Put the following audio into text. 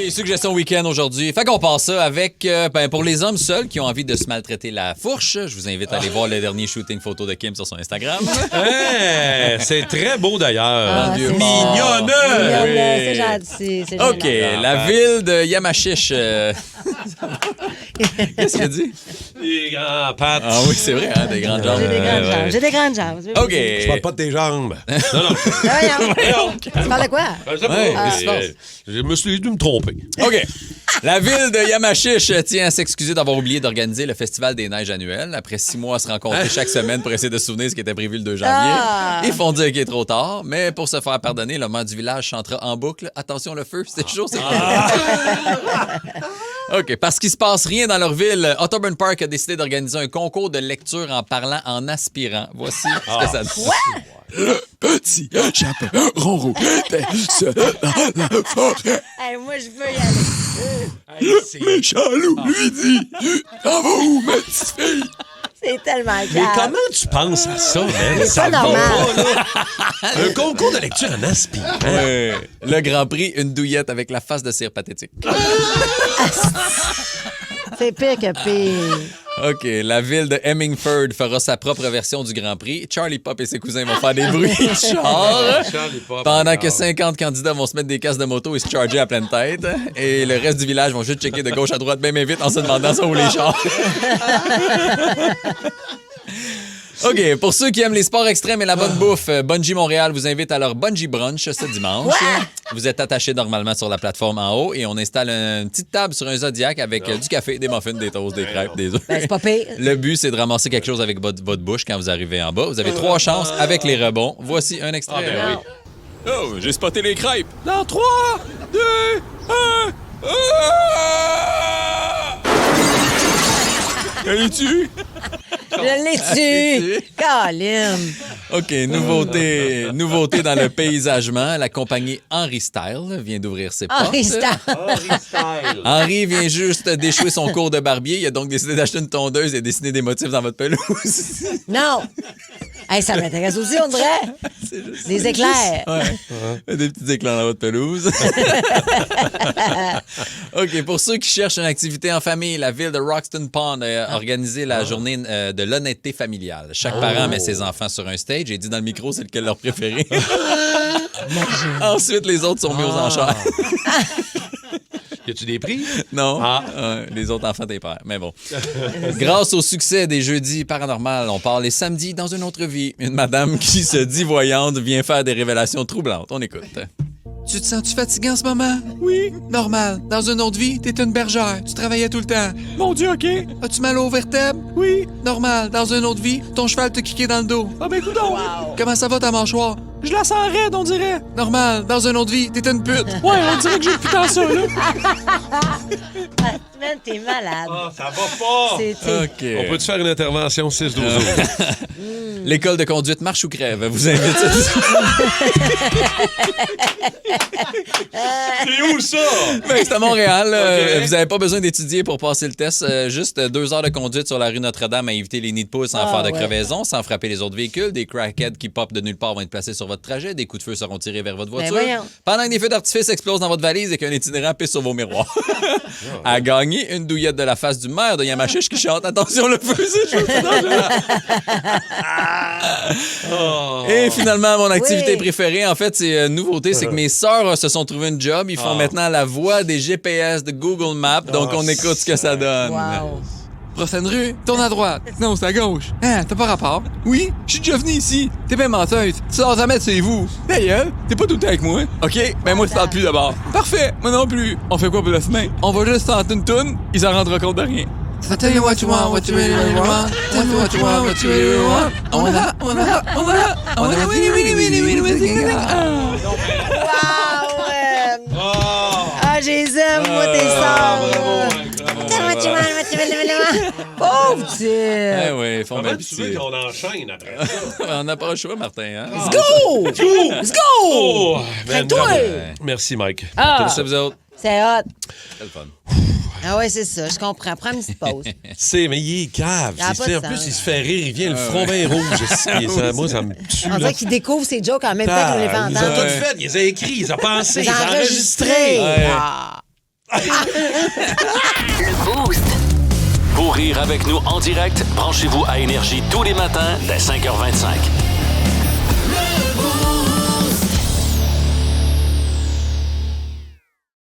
OK, suggestion week-end aujourd'hui. Fait qu'on passe ça avec, pour les hommes seuls qui ont envie de se maltraiter la fourche, je vous invite à aller voir le dernier shooting photo de Kim sur son Instagram. C'est très beau d'ailleurs. Mignonne! C'est gentil. C'est OK, gênant. la ville de Yamachiche. Qu'est-ce qu'il a dit? Des grands pattes. Ah oui, c'est vrai, hein, des grandes jambes. J'ai des grandes jambes. OK. Je parle pas de tes jambes. Non. Tu parles de quoi? Je me suis dû me tromper. OK. La ville de Yamachiche tient à s'excuser d'avoir oublié d'organiser le Festival des Neiges annuel. Après 6 mois à se rencontrer chaque semaine pour essayer de se souvenir ce qui était prévu le 2 janvier. Ils font dire qu'il est trop tard, mais pour se faire pardonner, le maire du village chantera en boucle. Attention, le feu, c'est chaud, c'est OK. Parce qu'il se passe rien dans leur ville, Otterburn Park a décidé d'organiser un concours de lecture en parlant en aspirant. Voici ce que ça dit. Le petit chaperon rouge pèse dans la forêt. Hey, moi, je veux y aller. Le méchant loup lui dit t'en vas où, ma petite fille? C'est tellement Mais grave. comment tu penses à ça, man? C'est Ça pas va normal. pas, là. Un concours de lecture en aspirant. Ouais. Le Grand Prix, une douillette avec la face de cire pathétique. C'est pire que pire. OK, la ville de Hemmingford fera sa propre version du Grand Prix. Charlie Pop et ses cousins vont faire des bruits de char. Pendant que 50 candidats vont se mettre des casques de moto et se charger à pleine tête. Et le reste du village vont juste checker de gauche à droite bien vite en se demandant ça où les chars. OK, pour ceux qui aiment les sports extrêmes et la bonne bouffe, Bungie Montréal vous invite à leur Bungie Brunch ce dimanche. Vous êtes attaché normalement sur la plateforme en haut et on installe une petite table sur un Zodiac avec du café, des muffins, des toasts, des crêpes, des œufs. Ben, c'est pas pire. Le but, c'est de ramasser quelque chose avec votre bouche quand vous arrivez en bas. Vous avez 3 chances avec les rebonds. Voici un extrait. Oh, j'ai spoté les crêpes. Dans 3, 2, 1... Allez-tu? Je l'ai tué. Colin. OK, nouveauté dans le paysagement. La compagnie Henry Style vient d'ouvrir ses portes. Henry Style. Henry vient juste d'échouer son cours de barbier. Il a donc décidé d'acheter une tondeuse et dessiner des motifs dans votre pelouse. Non. Hey, ça m'intéresse aussi, on dirait. Des éclairs. Ouais. Des petits éclairs dans votre pelouse. OK, pour ceux qui cherchent une activité en famille, la ville de Roxton Pond a organisé la journée de l'honnêteté familiale. Chaque parent met ses enfants sur un stage et dit dans le micro c'est lequel leur préféré. Ensuite, les autres sont mis aux enchères. Y a-tu des prix? Non. Les autres enfants des pères. Mais bon. Grâce au succès des jeudis paranormales, on part les samedis dans une autre vie. Une madame qui se dit voyante vient faire des révélations troublantes. On écoute. Tu te sens-tu fatigué en ce moment? Oui. Normal. Dans une autre vie, t'es une bergère. Tu travaillais tout le temps. Mon Dieu, OK. As-tu mal aux vertèbres? Oui. Normal. Dans une autre vie, ton cheval t'a kické dans le dos. Ah ben coudonc. Wow. Comment ça va ta mâchoire? Je la sens raide, on dirait. Normal. Dans une autre vie, t'es une pute. Ouais, on dirait que j'ai plus tant ça, là. Man, t'es malade. Ça va pas. OK. On peut-tu faire une intervention 6-12 L'école de conduite marche ou crève vous invite. C'est où ça? Ben, c'est à Montréal. Vous n'avez pas besoin d'étudier pour passer le test. Juste 2 heures de conduite sur la rue Notre-Dame à éviter les nids de poules sans faire de crevaison, sans frapper les autres véhicules. Des crackheads qui popent de nulle part vont être placés sur votre trajet. Des coups de feu seront tirés vers votre voiture. Pendant que des feux d'artifice explosent dans votre valise et qu'un itinérant pisse sur vos miroirs. À gagner une douillette de la face du maire de Yamachiche qui chante « Attention, le feu, c'est chaud, c'est dangereux! » Et finalement, mon activité préférée, en fait, c'est une nouveauté, c'est que mes sœurs se sont trouvées une job. Ils font maintenant la voix des GPS de Google Maps. Donc, on écoute ce que ça donne. Wow. Prochaine rue, tourne à droite. Non, c'est à gauche. Hein, t'as pas rapport? Oui, je suis déjà venu ici. T'es bien menteuse. Tu sors jamais de chez vous. D'ailleurs, t'es pas tout le temps avec moi. OK, ben moi, tu parles plus d'abord. Parfait, moi non plus. On fait quoi pour la semaine? On va juste tenter une toune, ils s'en rendront compte de rien. So tell you what you want, what you really, really want. Tell me what you want, what you really, really want. I wanna, really, really, really, really, really, Wow! Ah, je les aime, moi, tes sœurs. Pauvre petit! Eh oui, ils font bien Comment tu veux pitié. qu'on enchaîne après ça? On n'a pas le choix, Martin. Hein? Let's go! Let's go! Oh, man, Toi! bravo. Merci, Mike. Tout ça, vous autres. C'est hot. C'est le fun. Ah ouais, c'est ça, je comprends. Prends une petite pause. Mais il est cave. Ça a pas de En plus, sens. il se fait rire. Il vient le front bien rouge. Moi, ça me tue. On là. dirait qu'il découvre ses jokes en même temps qu'il les fait Ils ont entendre. tout fait. Ils les ont écrit. Ils ont pensé. Ils Ils ont ont enregistré. enregistré. Ah. Le Boost. Pour rire avec nous en direct, branchez-vous à Énergie tous les matins dès 5h25.